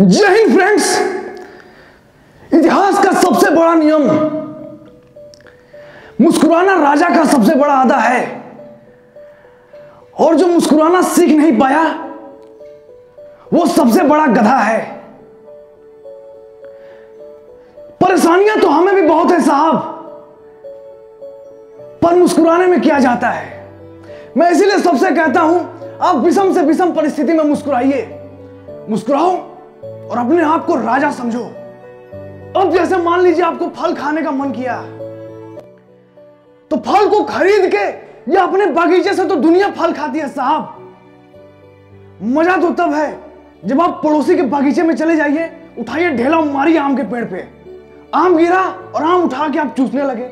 जय हिंद फ्रेंड्स। इतिहास का सबसे बड़ा नियम, मुस्कुराना राजा का सबसे बड़ा अदा है, और जो मुस्कुराना सीख नहीं पाया वो सबसे बड़ा गधा है। परेशानियां तो हमें भी बहुत है साहब, पर मुस्कुराने में क्या जाता है। मैं इसीलिए सबसे कहता हूं, आप विषम से विषम परिस्थिति में मुस्कुराइए, मुस्कुराओ और अपने आप को राजा समझो। अब जैसे मान लीजिए आपको फल खाने का मन किया, तो फल को खरीद के या अपने बगीचे से तो दुनिया फल खाती है साहब। मजा तो तब है जब आप पड़ोसी के बगीचे में चले जाइए, उठाइए ढेला मारिए आम के पेड़ पे, आम गिरा और आम उठा के आप चूसने लगे।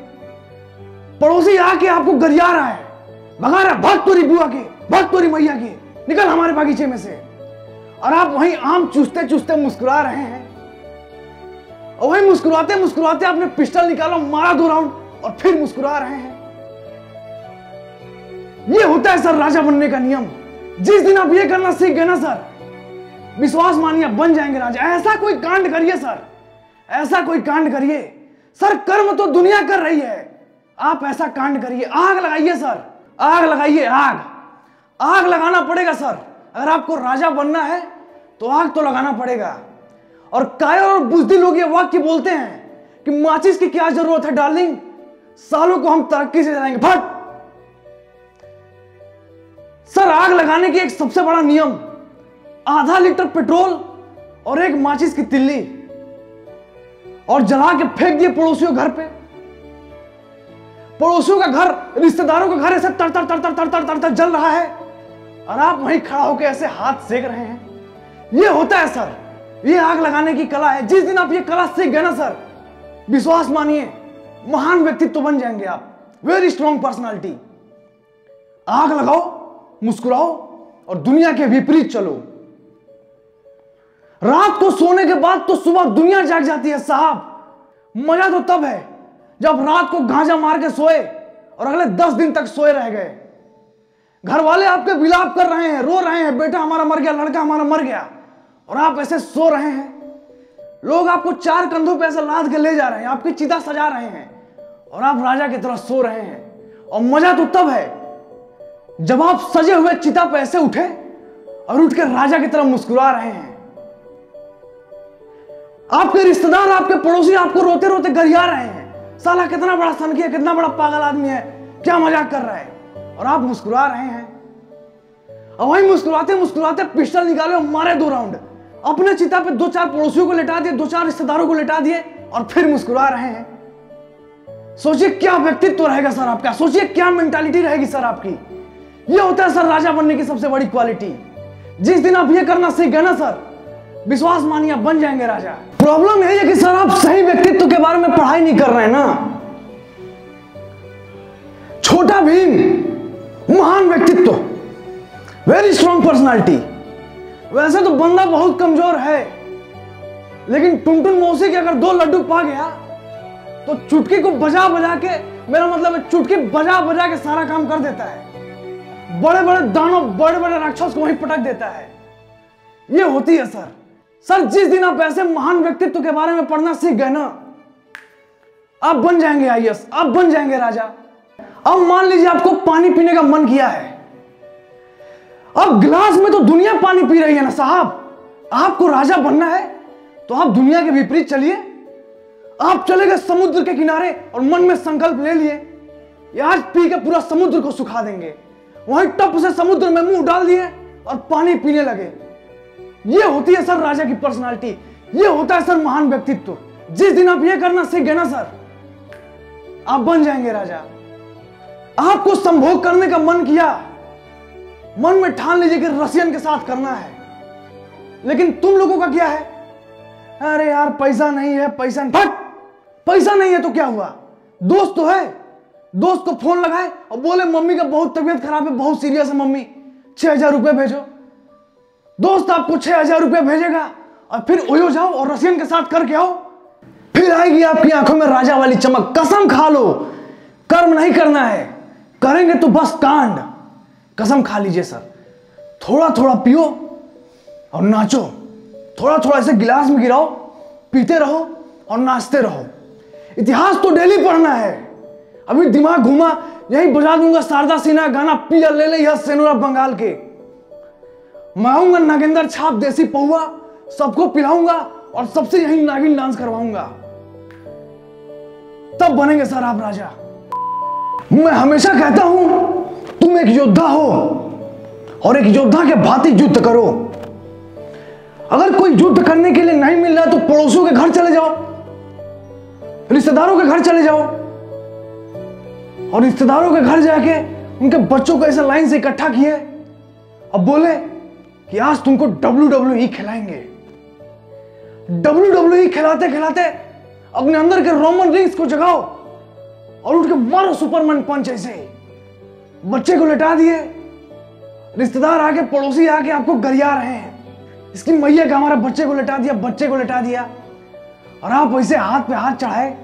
पड़ोसी आके आपको गरिया रहा है, भगा रहा है, भाग तोरी बुआ के, भाग तोरी मैया की, निकल हमारे बगीचे में से। और आप वहीं आम चूसते चूसते मुस्कुरा रहे हैं, और वहीं मुस्कुराते मुस्कुराते आपने पिस्टल निकाला, मारा 2 राउंड और फिर मुस्कुरा रहे हैं। ये होता है सर राजा बनने का नियम। जिस दिन आप ये करना सीख गए ना सर, विश्वास मानिए बन जाएंगे राजा। ऐसा कोई कांड करिए सर, ऐसा कोई कांड करिए सर, कर्म तो दुनिया कर रही है, आप ऐसा कांड करिए, आग लगाइए सर, आग लगाइए, आग लगाना पड़ेगा सर। अगर आपको राजा बनना है तो आग तो लगाना पड़ेगा। और कायर और बुज़दिल लोग ये वाक्य बोलते हैं कि माचिस की क्या जरूरत है डार्लिंग, सालों को हम तरक्की से जलाएंगे। फट सर, आग लगाने की एक सबसे बड़ा नियम, आधा लीटर पेट्रोल और एक माचिस की तिल्ली, और जला के फेंक दिए पड़ोसियों घर पे। पड़ोसियों का घर, रिश्तेदारों का घर ऐसे तर तर तर तर तर तर तर तर जल रहा है, और आप वहीं खड़ा होकर ऐसे हाथ सेक रहे हैं। ये होता है सर, ये आग लगाने की कला है। जिस दिन आप ये कला सीख गए ना सर, विश्वास मानिए महान व्यक्तित्व बन जाएंगे आप, वेरी स्ट्रॉन्ग पर्सनालिटी। आग लगाओ, मुस्कुराओ और दुनिया के विपरीत चलो। रात को सोने के बाद तो सुबह दुनिया जाग जाती है साहब। मजा तो तब है जब रात को गांजा मार के सोए और अगले 10 दिन तक सोए रह गए। घर वाले आपके विलाप कर रहे हैं, रो रहे हैं, बेटा हमारा मर गया, लड़का हमारा मर गया, और आप ऐसे सो रहे हैं। लोग आपको 4 कंधों पे ऐसे लाद के ले जा रहे हैं, आपकी चिता सजा रहे हैं, और आप राजा की तरह सो रहे हैं। और मजा तो तब है जब आप सजे हुए चिता पे ऐसे उठे और उठ के राजा की तरह मुस्कुरा रहे हैं। आपके रिश्तेदार, आपके पड़ोसी आपको रोते रोते गरिया रहे हैं, साला कितना बड़ा सनकी है, कितना बड़ा पागल आदमी है, क्या मजाक कर रहा है, और आप मुस्कुरा रहे हैं। और वहीं मुस्कुराते मुस्कुराते पिस्टल निकाले और मारे 2 राउंड, अपने चिता पे 2-4 पड़ोसियों को लेटा दिए, 2-4 रिश्तेदारों को लेटा दिए, और फिर मुस्कुरा रहे हैं। सोचिए क्या व्यक्तित्व रहेगा सर आपका, सोचिए क्या मेंटालिटी रहेगी सर आपकी। ये होता है सर राजा बनने की सबसे बड़ी क्वालिटी। जिस दिन आप ये करना सीख गए ना सर, विश्वास मानिए आप बन जाएंगे राजा। प्रॉब्लम यही है कि सर आप सही व्यक्तित्व के बारे में पढ़ाई नहीं कर रहे हैं ना। छोटा भीम महान व्यक्तित्व, वेरी स्ट्रॉन्ग पर्सनालिटी। वैसे तो बंदा बहुत कमजोर है, लेकिन टुनटुन मौसी के अगर 2 लड्डू पा गया तो चुटकी को बजा बजा के, मेरा मतलब है चुटकी बजा बजा के सारा काम कर देता है। बड़े बड़े दानव, बड़े बड़े राक्षस को वहीं पटक देता है। ये होती है सर। सर जिस दिन आप ऐसे महान व्यक्तित्व के बारे में पढ़ना सीख गए ना, आप बन जाएंगे आईएएस, आप बन जाएंगे राजा। अब मान लीजिए आपको पानी पीने का मन किया है, अब गिलास में तो दुनिया पानी पी रही है ना साहब। आपको राजा बनना है तो आप दुनिया के विपरीत चलिए। आप चले गए समुद्र के किनारे और मन में संकल्प ले लिए, आज पी के पूरा समुद्र को सुखा देंगे। वहीं टप से समुद्र में मुंह डाल दिए और पानी पीने लगे। ये होती है सर राजा की पर्सनालिटी, ये होता है सर महान व्यक्तित्व। जिस दिन आप ये करना सीख गए ना सर, आप बन जाएंगे राजा। आपको संभोग करने का मन किया, मन में ठान लीजिए कि रसियन के साथ करना है, लेकिन तुम लोगों का क्या है, अरे यार पैसा नहीं है, पैसा नहीं। फट, पैसा नहीं है तो क्या हुआ, दोस्त तो है। दोस्त को फोन लगाए और बोले मम्मी का बहुत तबीयत खराब है, बहुत सीरियस है मम्मी, 6000 रुपए भेजो। दोस्त आपको 6000 रुपए भेजेगा और फिर ओयो जाओ और रसियन के साथ करके आओ, फिर आएगी आपकी आंखों में राजा वाली चमक। कसम खा लो, कर्म नहीं करना है, करेंगे तो बस कांड। कसम खा लीजिए सर, थोड़ा थोड़ा पियो और नाचो, थोड़ा थोड़ा ऐसे गिलास में गिराओ, पीते रहो और नाचते रहो। इतिहास तो डेली पढ़ना है। अभी दिमाग घुमा, यही बजा दूंगा शारदा सिन्हा गाना, पिया ले ले यह सेनुरा बंगाल के। मंगाऊंगा नागेंद्र छाप देसी पौवा, सबको पिलाऊंगा और सबसे यही नागिन डांस करवाऊंगा। तब बनेंगे सर आप राजा। मैं हमेशा कहता हूं तुम एक योद्धा हो और एक योद्धा के भांति युद्ध करो। अगर कोई युद्ध करने के लिए नहीं मिल रहा तो पड़ोसियों के घर चले जाओ, रिश्तेदारों के घर चले जाओ और रिश्तेदारों के घर जाके उनके बच्चों को ऐसे लाइन से इकट्ठा किए और बोले कि आज तुमको WWE खिलाएंगे। WWE खिलाते खिलाते अपने अंदर के रोमन रिंग्स को जगाओ और उठ के मारो सुपरमैन पंच। ऐसे बच्चे को लेटा दिए, रिश्तेदार आके, पड़ोसी आके आपको गरिया रहे हैं, इसकी मैया का हमारा बच्चे को लेटा दिया, बच्चे को लेटा दिया, और आप ऐसे हाथ पे हाथ चढ़ाए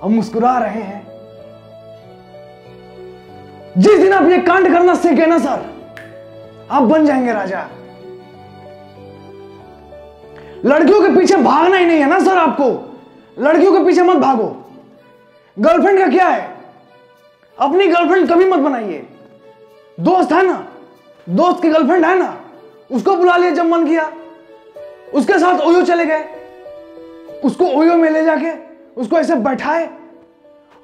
और मुस्कुरा रहे हैं। जिस दिन आप ये कांड करना सीखे ना सर, आप बन जाएंगे राजा। लड़कियों के पीछे भागना ही नहीं है ना सर आपको, लड़कियों के पीछे मत भागो। गर्लफ्रेंड का क्या है, अपनी गर्लफ्रेंड कभी मत बनाइए। दोस्त है ना, दोस्त की गर्लफ्रेंड है ना, उसको बुला लिया जब मन किया, उसके साथ ओयो चले गए, उसको ओयो में ले जाके उसको ऐसे बैठाए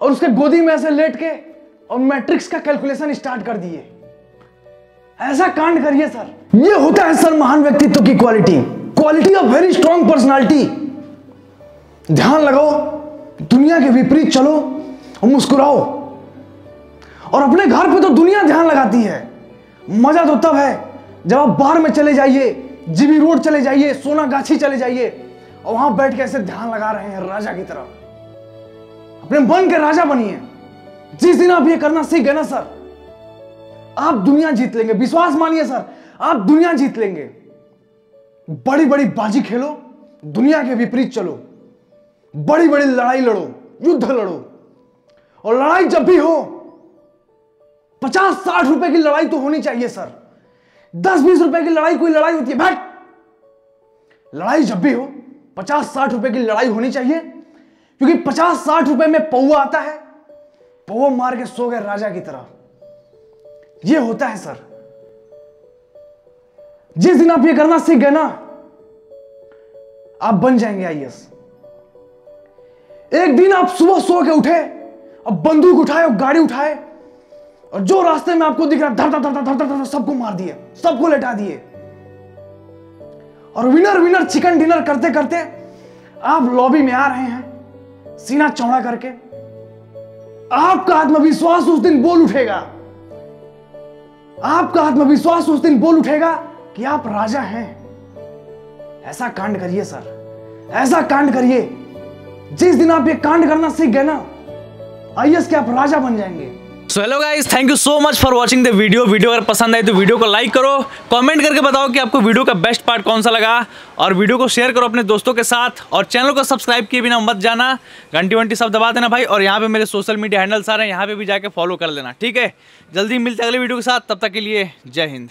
और उसके गोदी में ऐसे लेट के और मैट्रिक्स का कैलकुलेशन स्टार्ट कर दिए। ऐसा कांड करिए सर। ये होता है सर महान व्यक्तित्व की quality of very strong personality. ध्यान लगाओ, दुनिया के विपरीत चलो और मुस्कुराओ। और अपने घर पे तो दुनिया ध्यान लगाती है, मजा तो तब है जब आप बाहर में चले जाइए, जीबी रोड चले जाइए, सोनागाछी चले जाइए और वहां बैठ के ऐसे ध्यान लगा रहे हैं राजा की तरह। अपने मन के राजा बनिए। जिस दिन आप ये करना सीख गए ना सर, आप दुनिया जीत लेंगे। विश्वास मानिए सर, आप दुनिया जीत लेंगे। बड़ी बड़ी बाजी खेलो, दुनिया के विपरीत चलो, बड़ी बड़ी लड़ाई लड़ो, युद्ध लड़ो। और लड़ाई जब भी हो 50-60 रुपए की लड़ाई तो होनी चाहिए सर। 10-20 रुपए की लड़ाई कोई लड़ाई होती है? बैठ। लड़ाई जब भी हो 50-60 रुपए की लड़ाई होनी चाहिए, क्योंकि 50-60 रुपए में पौवा आता है, पौवा मार के सो गए राजा की तरह। यह होता है सर। जिस दिन आप ये करना सीख गए ना, आप बन जाएंगे IAS। एक दिन आप सुबह सो के उठे और बंदूक उठाए और गाड़ी उठाए और जो रास्ते में आपको दिख रहा धर धर धर धर धर सबको मार दिए, सबको लेटा दिए। और विनर विनर चिकन डिनर करते करते आप लॉबी में आ रहे हैं, सीना चौड़ा करके। आपका आत्मविश्वास उस दिन बोल उठेगा, आपका आत्मविश्वास उस दिन बोल उठेगा कि आप राजा हैं। ऐसा कांड करिए सर, ऐसा कांड करिए। जिस दिन आप ये कांड करना सीख गए ना, IAS के आप राजा बन जाएंगे। So hello guys, thank you so much for watching the video. Video अगर पसंद आई तो वीडियो को लाइक करो, कमेंट करके बताओ कि आपको वीडियो का बेस्ट पार्ट कौन सा लगा, और वीडियो को शेयर करो अपने दोस्तों के साथ। और चैनल को सब्सक्राइब किए बिना मत जाना, घंटी वंटी सब दबा देना भाई। और यहाँ पे मेरे सोशल मीडिया हैंडल्स आ रहे हैं, यहाँ पे भी जाके फॉलो कर लेना, ठीक है। जल्दी मिलते हैं अगले वीडियो के साथ, तब तक के लिए जय हिंद।